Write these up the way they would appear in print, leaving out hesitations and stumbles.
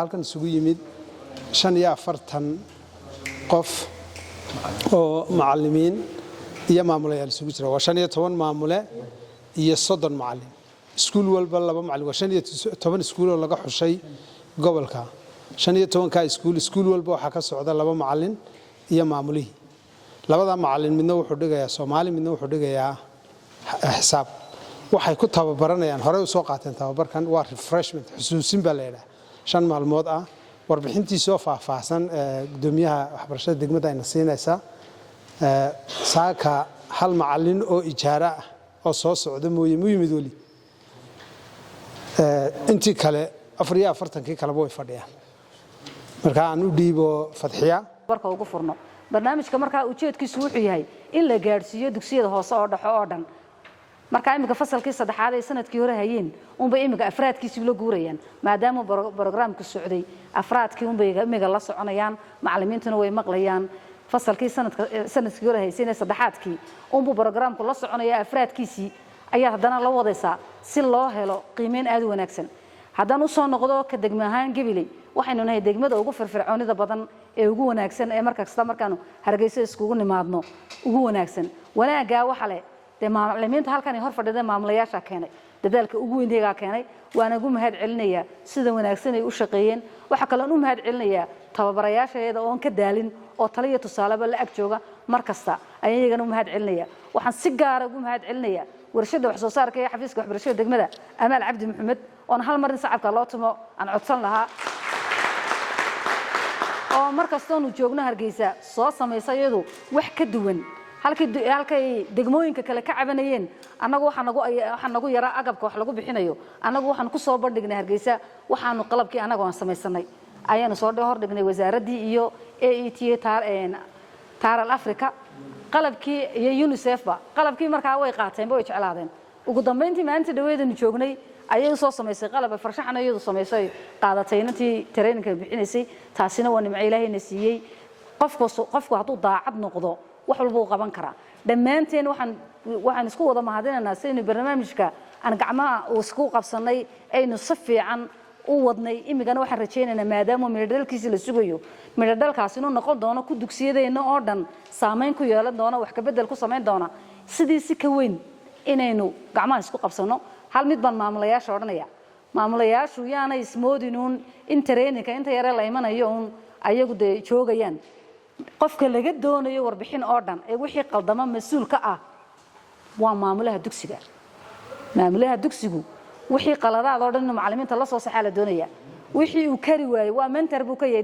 halkan isugu yimid 45 qof oo macallimiin iyo maamulayaal isugu jira waa 15 maamule iyo 30 macallin iskuul walba laba macallin waa 15 iskuul oo laga xushay gobolka 15 ka iskuul walba waxa ka socda laba macallin iyo maamulihi labada macallin midna wuxuu dhigayaa Soomaali midna wuxuu dhigayaa xisaab waxay ku tababaranayaan hore u soo qaateen tababarkan waa refreshment xusuusin baa leeyahay 5 maalmood ah warbixintiisa oo faahfaahsan gudoomiyaha waxbarashada degmada ay siinaysa saaka hal macallin oo ijaara ah oo soo socda muhiimid wali intii kale 44 kale way fadhiyaan marka aan u dhiibo Fadxiya barka ugu furno barnaamijka marka ujeedkiisu wuxuu yahay in la gaarsiiyo dugsiyada hoose oo dhaxo oo dhan marka imika fasalkii saddexaad ee sanadkii hore hayeen unba imika afraadkiisa la guurayaan maadaama barnaamijku socday afraadkii unba imika la soconayaan macallimiintuna way maqlayaan fasalkii sanadkii hore hayeen saddexaadkii unba barnaamijku la soconaya afraadkiisii ayaa hadana la wadaysaa si loo helo qiimeyn aad u wanaagsan haddaan u soo noqdo ka degmahaan Gabiley waxaynu nahay degmada ugu firfircoonida badan ee ugu wanaagsan ee markasta markaanu Hargeysa iskugu nimaadno ugu wanaagsan wanaaga waxa leh macallimiinta halkan hor fadhida maamulayaasha keenay dadaalka ugu weyn deegaa keenay waana ugu mahad celinaya sida wanaagsan ay u shaqeeyeen waxa kale oo u mahad celinaya tababarayaasheeda oo ka daalin oo taliya tusaalaba la ag jooga markasta ayagana u mahad celinaya waxaan si gaar ah ugu mahad celinaya warshada wax soo saarka ee xafiiska waxbarashada degmada Amaal Cabdi Maxamed oo hal mar sacabka loo tumo aan codsan lahaa oo markasta uu joogno Hargeysa soo sameysayadu wax ka duwan halkay degmooyinka kale ka cabanayeen anagu waxaan nagu yara agabka wax lagu bixinayo anagu waxaan ku soo bandhignay Hargeysa waxaanu qalabkii anagu aan sameysanay ayaanu soo hor dhignay wasaaradii iyo AET Taaral Afrika qalabkii iyo UNICEF ba qalabkii markaa way qaateen way jeclaadeen ugu dambeyntii maanta dhaweedanu joognay ayay soo sameysay qalab farshaxan ayadu sameysay qaadatay intii training-ka bixinaysay taasina waa nimco Ilaahayna siiyay qofku hadduu daacad noqdo wax walba uu qaban karaa dhamaanteen waxaan isku wada mahadinaynaa si inuu barnaamijka aan gacmaha isku qabsanay aynu si fiican u wadnay imigana waxaan rajaynaynaa maadaama midhadhalkiisa la sugayo midhadhalkaas inuu noqon doono ku dugsiyadeena oo dhan saameyn ku yeelan doona wax ka bedel ku sameyn doona sidii si ka weyn inaynu gacmaha isku qabsano hal mid baan maamulayaasha odhanaya maamulayaashu yaana ismoodinuun in training-ka inta yare la imanayo ayagu de joogayaan qofka laga doonayo warbixin oo dhan ee wixii qaldama mas'uul ka ah waa maamulaha dugsiga wixii qaladaad oo dhan macallimiinta la soo saxaa la doonaya wixii uu kari waayay waa mentor buu ka yahay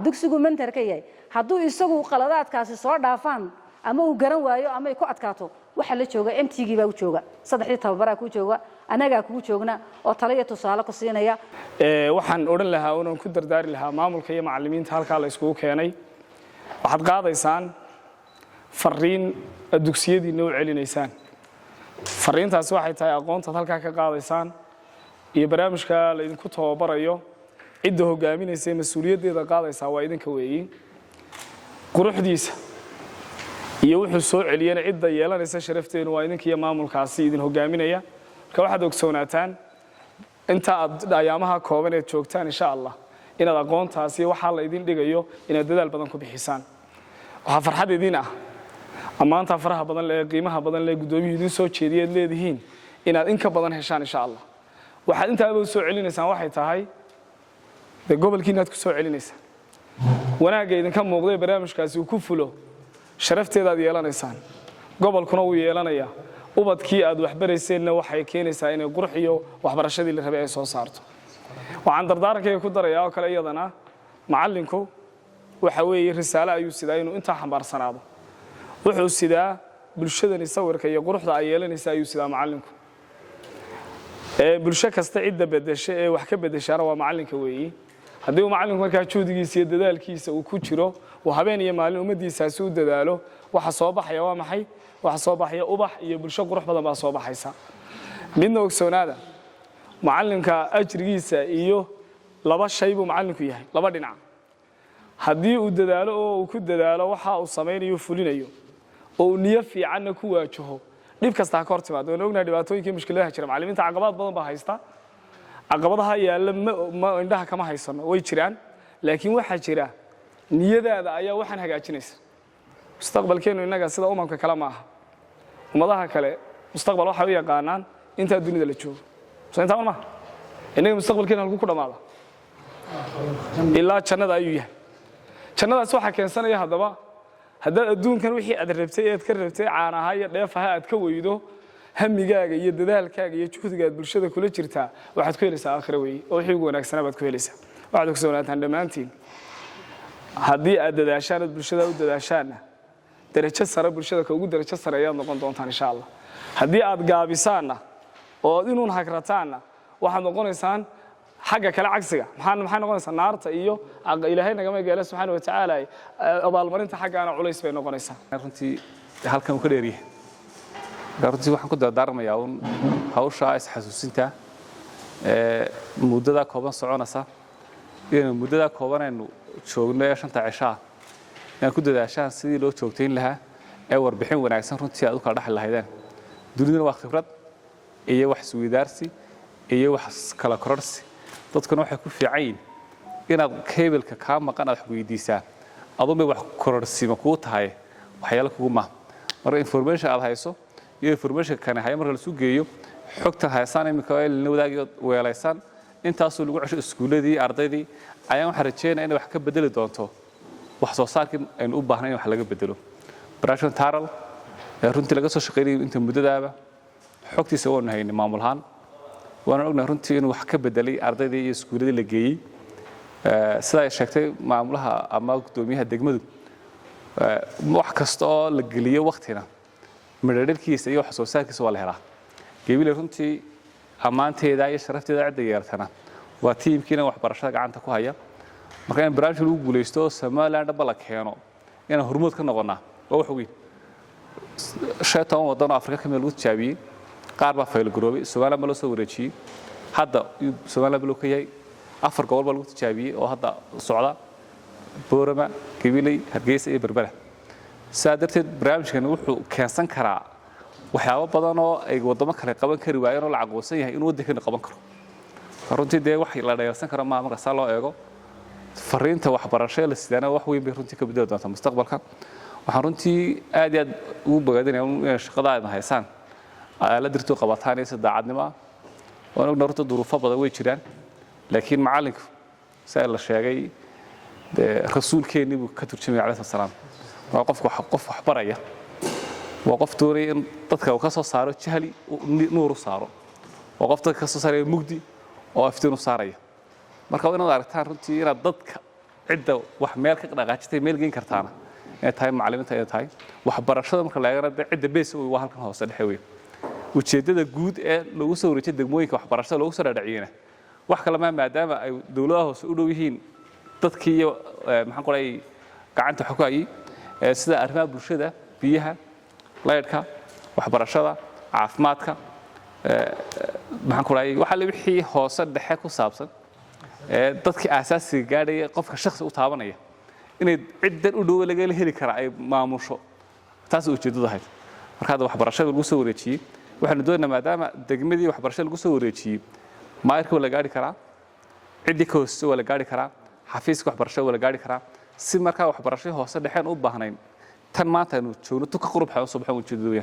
dugsigu mentor ka yahay hadduu isagu qaladaadkaasi soo dhaafaan ama uu garan waayo ama ay ku adkaato waxa la jooga MTG baa u jooga saddexdii tababaraa ku jooga anaga ku joogna oo taliya tusaale ku siinaya waxaan oran lahaa oo ku dardaari lahaa maamulka iyo macallimiinta halka la isku keenay waxaad qaadaysaan fariin dugsiyadiina u celinaysaan fariintaas waxay tahay aqoonta halka ka qaadaysaan iyo barnaamijka la idinku tababarayo cidda hogaaminaysa mas'uuliyadeeda qaadaysa waa idinka weeyii quruxdiisa iyo wuxuu soo celiyay cidda yeelanaysa sharafteenu waa idinka iyo maamulkaasi idin hogaaminaya ka waxaad ogsoonataan inta aad ayaamaha kooban ee joogtaan insha Allah inaad aqoontaasi waxa la idin dhigayo inaad dadaal badan ku bixisaan waxa farxad idin ah amaanta faraha badan ee qiimaha badan ee gudoomiyadu idin soo jeediyay leedihiin inaad in ka badan heshaan insha Allah waxaad inta aad soo celinaysaan waxay tahay gobolkiina aad ku soo celinaysaan wanaaga idinka muuqday barnaamijkaasi uu ku fulo sharafteeda aad yeelanaysaan gobolkuna uu yeelanaya ubadkii aad wax barayseenna waxay keenaysaa inay qurux iyo waxbarashadii la rabay ay soo saarto waxaan dardaarankayga ku darayaa oo kale iyadana macallinku waxa weeye risaalo ayuu sidaa inuu inta xambaarsanaado wuxuu sidaa bulshadani sawirka iyo quruxda ay yeelanaysaa ayuu sidaa macallinku bulsho kasta cidda bedeshay ee wax ka bedeshaana waa macallinka weeye haddii uu macallinku markaa juhdigiisa iyo dadaalkiisa uu ku jiro oo habeen iyo maalin ummadiisaasi u dadaalo waxa soo baxaya waa maxay waxa soo baxaya ubax iyo bulsho qurux badan baa soo baxaysa midna ogsoonaada macallinka ajrigiisa iyo laba shay buu macallinku yahay laba dhinac haddii uu dadaalo oo uu ku dadaalo waxa uu sameeyo fulinayo oo niyad fiican ku waajaho dhib kasta ka hor timaado oo ognahay dhibaatooyinka mushkiladaha jira macallimiinta caqabad badan baa haysta caqabadaha yaalla ma indhaha kama haysano way jiraan laakiin waxa jira niyadaada ayaa waxaan hagaajinaysa mustaqbalkeenu inaga sida umamka kale ma aha ummadaha kale mustaqbal waxa u yaqaanaan inta dunida la joogo soo inta ma inaga mustaqbalkeenu halku ku dhamaada ilaa jannada ayuu yahay jannadaas waxa keensanaya hadaba hadda adduunkan wixii aad rabtay ee ka rabtay caanaha iyo dheefaha aad ka weydo hamigaaga iyo dadaalkaaga iyo juhdigaad bulshada kula jirtaa waxaad ku helaysaa aakhira weey oo wixii ugu wanaagsan baad ku helaysaa waxaad ku soonaantaan dhamaantiin haddii aad dadaashaan bulshada u dadaashaan darajo sare bulshada ka ugu darajo sare ayaad noqon doontaan insha Allah haddii aad gaabisaana oo inuun hagrataana waxaad noqonaysaan xagga kale cagsiga maxay noqonaysaa naarta iyo ilaahay naga magaala subhanahu wa ta'ala abaalmarinta xaggaana culays bay noqonaysaa runtii halkan uu ka dheeriyahay runtii waxaan ku dardaarmayaa hawsha isxasuusinta muddada kooban soconaysa inaan muddada kooban aynu joogno ee 5 cisho inaan ku dadaashaan sidii loo joogtayn lahaa ee warbixin wanaagsan runtii aad u kala dhaxal lahaydeen duniduna waa khibrad iyo wax isweydaarsi iyo wax kala kororsi dadkuna waxay ku fiican yihiin inaad keebelka ka maqan aad weydiisaa adoo wax kororsi ma ku tahay waxyaalo kugu ma marka information aad hayso iyo information kan hay marka la soo geeyo xogta haysan imika ay la wadaagiyo weelaysan intaas oo lagu cisho iskuuladii ardaydii ayaan waxa rajeenaa in wax ka bedeli doonto wax soo saarkii aynu u baahnayn wax laga bedelo barashan taral runtii laga soo shaqeeyay inta muddadaaba xogtiisa oo nahayn maamulahan waan ognahay runtii inuu wax ka bedelay ardaydii iyo iskuuladii la geeyay sida ay sheegtay maamulaha ama gudoomiyaha degmadu wax kasta oo la geliyo waqtina madadalkiisa iyo wax soo saarkiisa waa la helaa geebile runtii amaanteeda iyo sharafteeda cid yeertana waa tiimkiina wax barashada gacanta ku haya marka in barnaamij lagu guuleysto Soomaaliland bala keeno inaan hormuud ka noqonaa waa wax weyn shaytaan waddan Afrika kamid lagu tijaabiyay qaar baa fayl garoobay Soomaaliland loo soo wareejiyay hadda Soomaaliland loo kayay 4 gobol baa lagu tijaabiyay oo hadda socda Boorama Gabiley Hargeysa iyo Berbera saadarteed barnaamijkan wuxuu keensan karaa waxyaabo badan oo ay wadamo kale qaban kari waayeen oo la aqoonsan yahay inuu waddanka qaban karo runtii de wax la dhayalsan karo ma marka saa loo eego fariinta waxbarashada la sidaana wax weyn bay runtii ka bedeli doonta mustaqbalka waxaan runtii aad iyo aad ugu bogaadinayaa in shaqada ay haysaan la dirto qabataan iyo daacadnimo oo ogna runtii duruufo badan way jiraan laakiin macalinku saa la sheegay rasuulkeeni buu ka turjumay calayhi salaam waa qof wax baraya waa qof doonay in dadka uu ka soo saaro jahli nuur u saaro waa qof dadka ka soo saaray mugdi oo aftiin u saaraya marka waa inaad aragtaan runtii inaad dadka cidda wax meel ka dhaqaajitay meel geyn kartaana ee tahay macallimiinta ay tahay waxbarashada marka la eegana cidda bees oo waa halkan hoose dhexe weey ujeedada guud ee lagu soo wareejiyay degmooyinka waxbarashada lagu soo dhaadhiciyana wax kale maadaama ay dawladaha hoose u dhow yihiin dadkii iyo maxaan qoray gacanta xukumayay sida arrimaha bulshada biyaha leedka waxbarashada caafimaadka maxaan qoray waxa la wixii hoose dhexe ku saabsan dadkii aasaasiga gaadhay qofka shakhsi u taabanaya inay ciddan u dhow laga heli kara ay maamusho taas ujeedadu ahayd marka hada waxbarashada lagu soo wareejiyay waxaan doonaynaa maadaama degmadii waxbarashada lagu soo wareejiyay maayirka la gaari karaa cidii ka hoose waa la gaari karaa xafiiska waxbarashada waa la gaari karaa si marka waxbarashada hoose dhexeen u baahnayn tan maanta aanu joogno tuka qurub xaw soo baxan ujeedadu